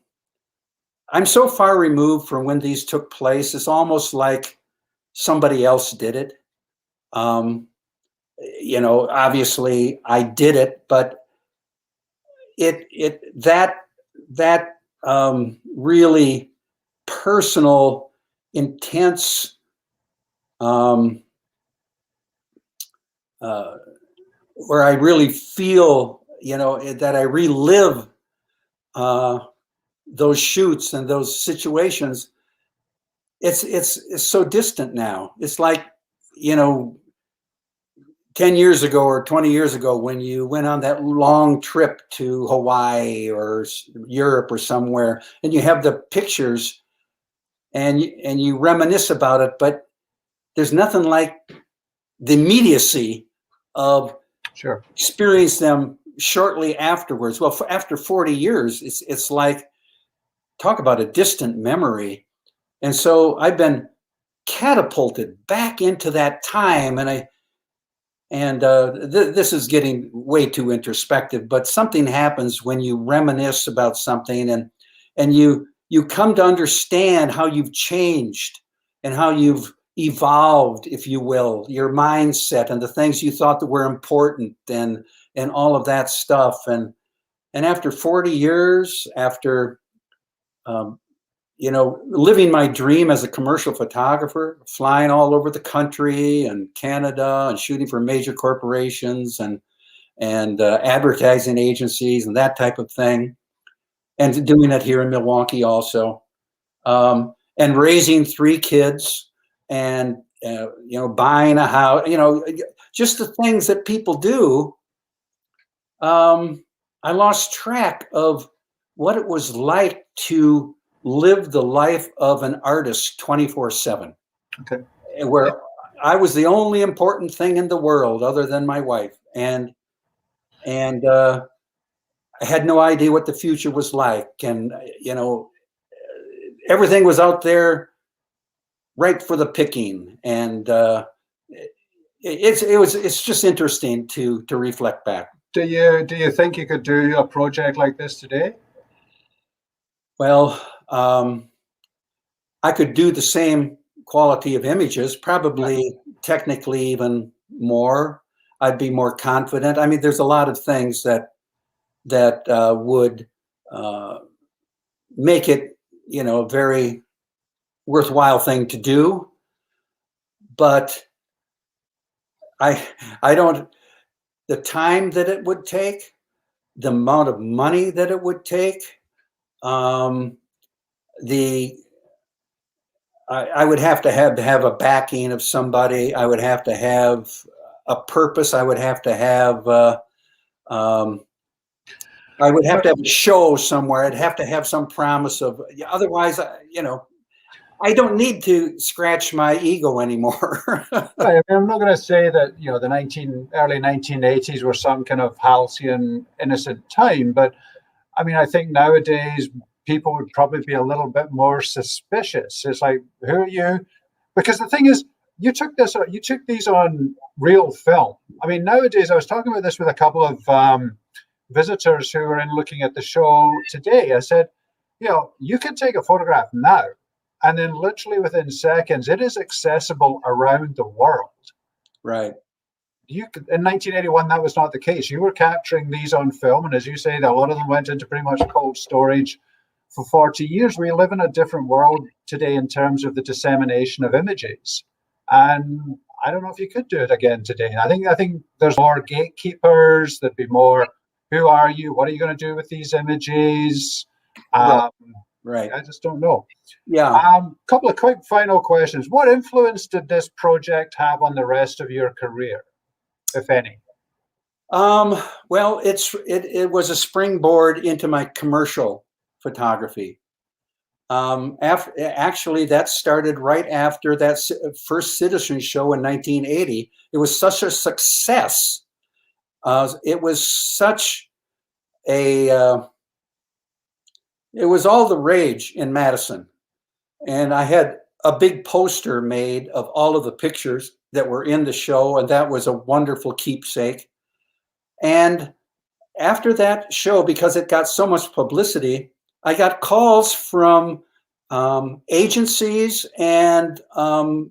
so far removed from when these took place. It's almost like somebody else did it. Obviously I did it, but that really personal, intense, where I really feel, that I relive those shoots and those situations. It's so distant now. It's like, 10 years ago or 20 years ago, when you went on that long trip to Hawaii or Europe or somewhere, and you have the pictures and you reminisce about it, but there's nothing like the immediacy of experience them shortly afterwards. Well, after 40 years, it's like, talk about a distant memory. And so I've been catapulted back into that time, and this is getting way too introspective, but something happens when you reminisce about something, and you come to understand how you've changed and how you've evolved, if you will, your mindset and the things you thought that were important and all of that stuff. And after 40 years, after living my dream as a commercial photographer, flying all over the country and Canada and shooting for major corporations and advertising agencies and that type of thing, and doing it here in Milwaukee also, and raising 3 kids and buying a house, just the things that people do. I lost track of what it was like to live the life of an artist 24/7. Okay. Where I was the only important thing in the world other than my wife. And I had no idea what the future was like. And, everything was out there right for the picking. And it's just interesting to reflect back. Do you think you could do a project like this today? Well, I could do the same quality of images, probably technically even more. I'd be more confident. I mean, there's a lot of things that would make it, a very worthwhile thing to do. But I don't. The time that it would take, the amount of money that it would take, I would have to have a backing of somebody. I would have to have a purpose. I would have to have a show somewhere. I'd have to have some promise of. Otherwise, I don't need to scratch my ego anymore. Right. I'm not going to say that the early 1980s were some kind of halcyon, innocent time, but I mean, I think nowadays people would probably be a little bit more suspicious. It's like, who are you? Because the thing is, you took these on real film. I mean, nowadays, I was talking about this with a couple of visitors who were in looking at the show today. I said, you can take a photograph now, and then literally within seconds, it is accessible around the world. Right. In 1981, that was not the case. You were capturing these on film, and as you say, a lot of them went into pretty much cold storage for 40 years. We live in a different world today in terms of the dissemination of images, and I don't know if you could do it again today. I think there's more gatekeepers. There'd be more. Who are you? What are you going to do with these images? Right. I just don't know. Yeah. Couple of quick final questions. What influence did this project have on the rest of your career, if any? Well, it was a springboard into my commercial photography. Actually, that started right after that first Citizen show in 1980. It was such a success. It was such a. It was all the rage in Madison, and I had a big poster made of all of the pictures that were in the show, and that was a wonderful keepsake. And after that show, because it got so much publicity, I got calls from agencies and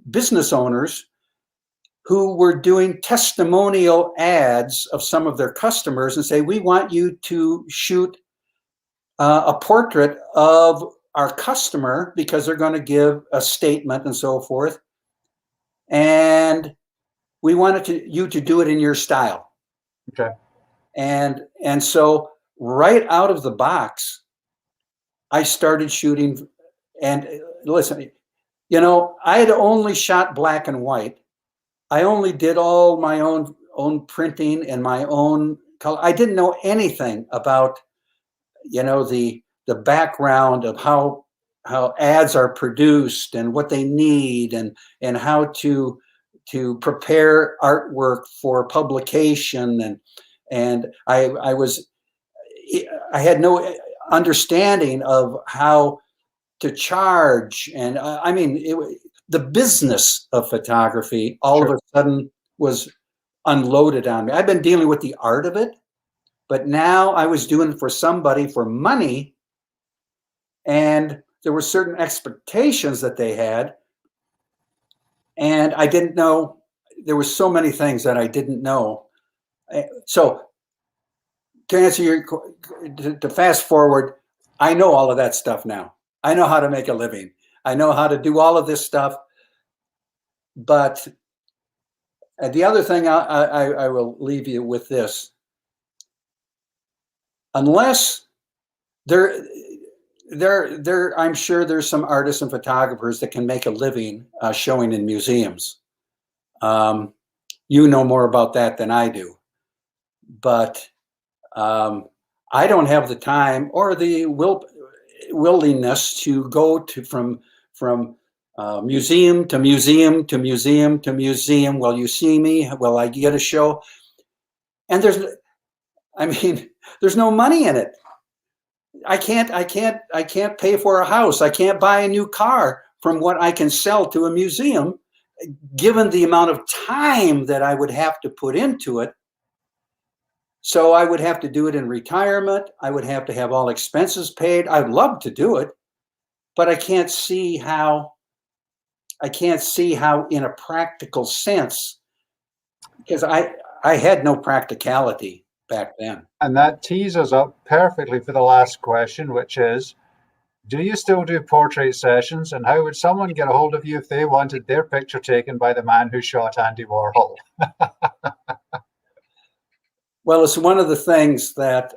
business owners who were doing testimonial ads of some of their customers and say, we want you to shoot a portrait of our customer because they're going to give a statement and so forth. And we wanted you to do it in your style. Okay. And so right out of the box, I started shooting. And listen, I had only shot black and white. I only did all my own printing and my own color. I didn't know anything about, the background of how ads are produced and what they need and how to prepare artwork for publication. And I had no understanding of how to charge. And the business of photography all of a sudden was unloaded on me. I've been dealing with the art of it, but now I was doing it for somebody for money. and there were certain expectations that they had, and I didn't know. There were so many things that I didn't know. So to answer your, to fast forward, I know all of that stuff now. I know how to make a living. I know how to do all of this stuff. But the other thing I will leave you with this. Unless I'm sure there's some artists and photographers that can make a living showing in museums. You know more about that than I do. But I don't have the time or the willingness to go to from museum to museum to museum to museum. Will you see me? Will I get a show? And there's no money in it. I can't pay for a house. I can't buy a new car from what I can sell to a museum, given the amount of time that I would have to put into it. So I would have to do it in retirement. I would have to have all expenses paid. I'd love to do it, but I can't see how in a practical sense, because I had no practicality back then. And that tees us up perfectly for the last question, which is, do you still do portrait sessions, and how would someone get a hold of you if they wanted their picture taken by the man who shot Andy Warhol? Well, it's one of the things that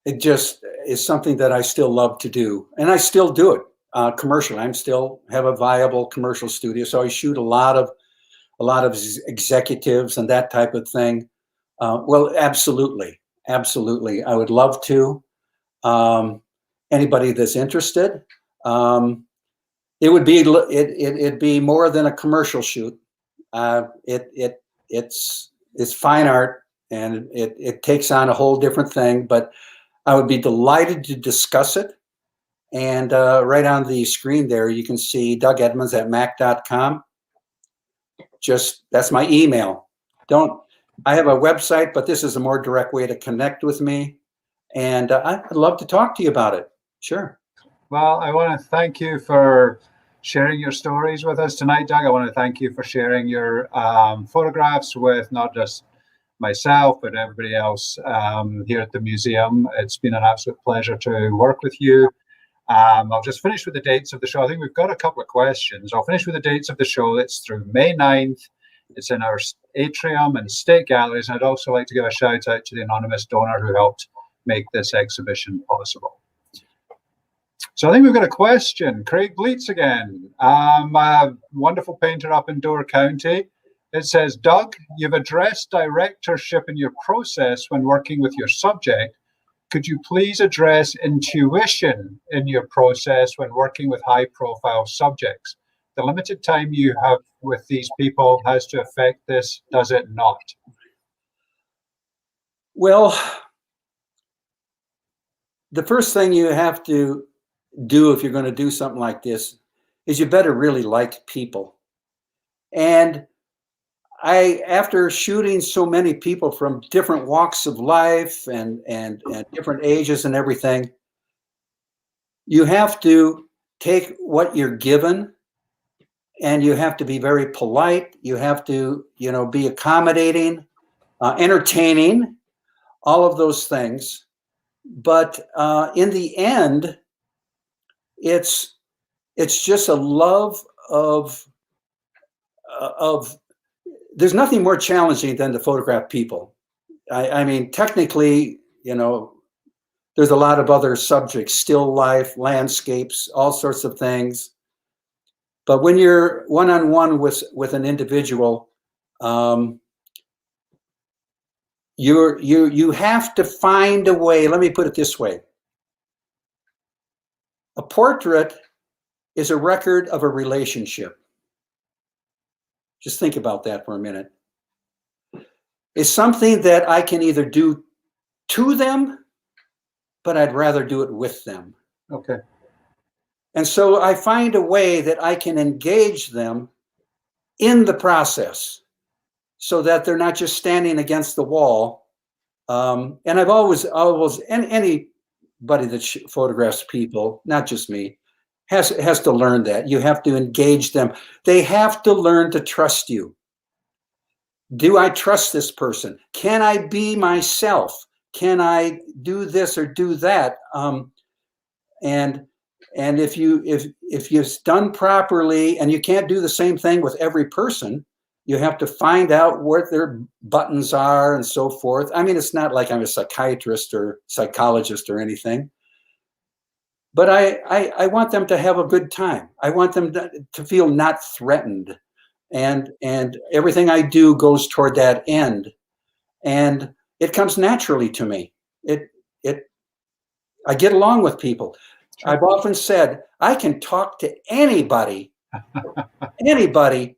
it just is something that I still love to do, and I still do it commercially. I still have a viable commercial studio, so I shoot a lot of executives and that type of thing. Well, absolutely, I would love to. Anybody that's interested, it'd be more than a commercial shoot. It's fine art, and it takes on a whole different thing, but I would be delighted to discuss it. And right on the screen there, you can see Doug Edmunds at mac.com. That's my email. I have a website, but this is a more direct way to connect with me. And I'd love to talk to you about it. Sure. Well, I want to thank you for sharing your stories with us tonight, Doug. I want to thank you for sharing your photographs with not just myself, but everybody else here at the museum. It's been an absolute pleasure to work with you. I'll just finish with the dates of the show. I think we've got a couple of questions. I'll finish with the dates of the show. It's through May 9th. It's in our atrium and state galleries. And I'd also like to give a shout out to the anonymous donor who helped make this exhibition possible. So I think we've got a question. Craig Bleats again, a wonderful painter up in Door County. It says, Doug, you've addressed directorship in your process when working with your subject. Could you please address intuition in your process when working with high-profile subjects? The limited time you have with these people has to affect this, does it not? Well, the first thing you have to do if you're going to do something like this is you better really like people. And after shooting so many people from different walks of life and different ages and everything, you have to take what you're given, and you have to be very polite. You have to, be accommodating, entertaining, all of those things. But in the end, it's just a love of there's nothing more challenging than to photograph people. I mean, technically, there's a lot of other subjects, still life, landscapes, all sorts of things. But when you're one-on-one with an individual, you have to find a way. Let me put it this way. A portrait is a record of a relationship. Just think about that for a minute. It's something that I can either do to them, but I'd rather do it with them. Okay. And so I find a way that I can engage them in the process so that they're not just standing against the wall. And I've always, anybody anybody that photographs people, not just me, has to learn that. You have to engage them. They have to learn to trust you. Do I trust this person? Can I be myself? Can I do this or do that? And if it's done properly, and you can't do the same thing with every person, you have to find out what their buttons are and so forth. I mean, it's not like I'm a psychiatrist or psychologist or anything, but I want them to have a good time. I want them to feel not threatened, and everything I do goes toward that end, and it comes naturally to me. I get along with people. Sure. I've often said I can talk to anybody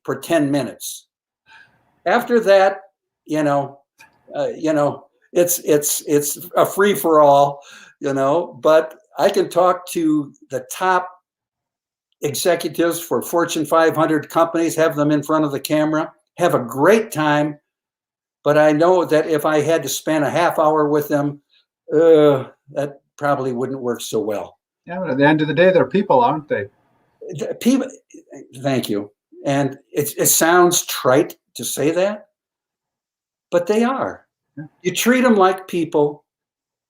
for 10 minutes. After that, it's a free for all, but I can talk to the top executives for Fortune 500 companies, have them in front of the camera, have a great time. But I know that if I had to spend a half hour with them, that probably wouldn't work so well. Yeah, but at the end of the day, they're people, aren't they? People. Thank you. And it sounds trite to say that, but they are. Yeah. You treat them like people.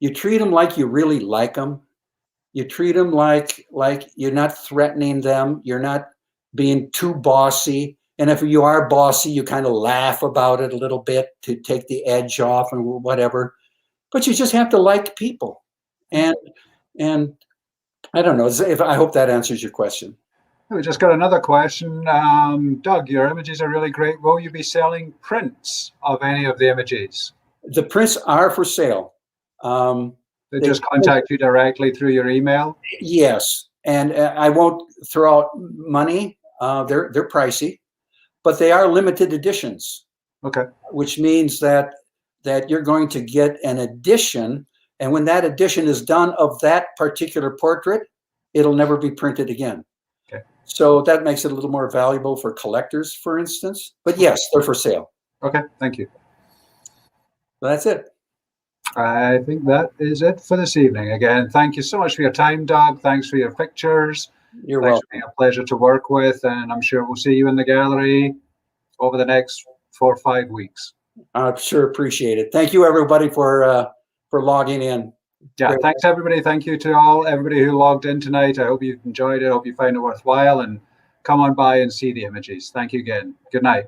You treat them like you really like them. You treat them like you're not threatening them. You're not being too bossy. And if you are bossy, you kind of laugh about it a little bit to take the edge off and whatever. But you just have to like people. And I don't know. I hope that answers your question. We just got another question. Doug, your images are really great. Will you be selling prints of any of the images? The prints are for sale. They just contact you directly through your email? Yes. And I won't throw out money. They're pricey, but they are limited editions. Okay. Which means that you're going to get an edition. And when that edition is done of that particular portrait, it'll never be printed again. Okay. So that makes it a little more valuable for collectors, for instance. But yes, they're for sale. Okay, thank you. So that's it. I think that is it for this evening. Again, thank you so much for your time, Doug. Thanks for your pictures. You're welcome. It's been a pleasure to work with, and I'm sure we'll see you in the gallery over the next 4 or 5 weeks. I sure appreciate it. Thank you, everybody, for logging in. Yeah, thanks, everybody. Thank you to everybody who logged in tonight. I hope you enjoyed it. I hope you found it worthwhile, and come on by and see the images. Thank you again. Good night.